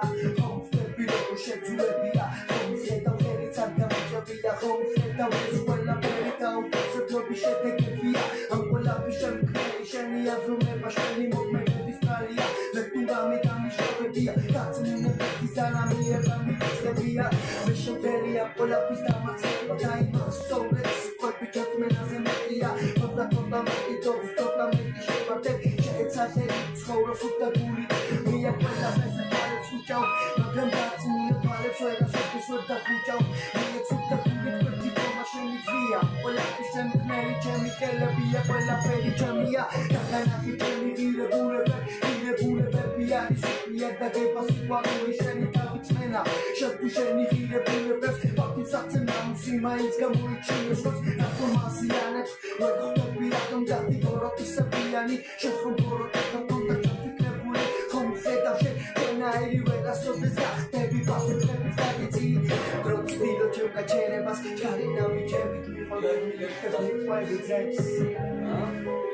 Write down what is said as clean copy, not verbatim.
ხომ ხდები როგორ შეძულებია ხომ ხედავ ხელიც არ გამოწევია ხომ ხედავ ეს ყველაფერი გაუკეთებლობის შედეგებია ამ ყველაფრის შემქმნელი შენი აზროვნება შენი მოქმედების ბრალია მე თუ რამე დამიშავებია გაწმუნებები სალამიერება მიწებია მე შემძელია ყველაფრის დამარცხება და იმას სწორებს ყვები ჯერმენაზე მეტია თორდა მეტი თორდა მეტი შევარდებ შეეცადე ცხოვროს უდაგული მია ყველაფერზე თვალებს უჭავ მაგრამ გაწმუნე თვალებს ვერასოდეს ვერ დაგუჭავ მია უდაგული ყვები თომაშენი ძვია ყველაფრის შემქმნელი ჩემი ხელებია ყველაფერი ჩემია დაგანახი ჩემი ღირებულებები არის უპია და გეპასუხებული შენი დავიწმენა შეგვი შენი ღირებულებებს ფაქტისაცემ ნამუსი მაინც გამოიჩინოს როც რატომ ასიანებს ვერ ხვდები რატომ გათიგოროთისებიანი შეხომ ბოროტებთან და ჩაფიქრებული ხომ ხედავ შენაირი ვერასოდეს გახდები პასუხების დაგიწი დრო ვცდილო ჩემ გაჩერებას ჩარინავი ჩემი მიყოლები ყვები ძებს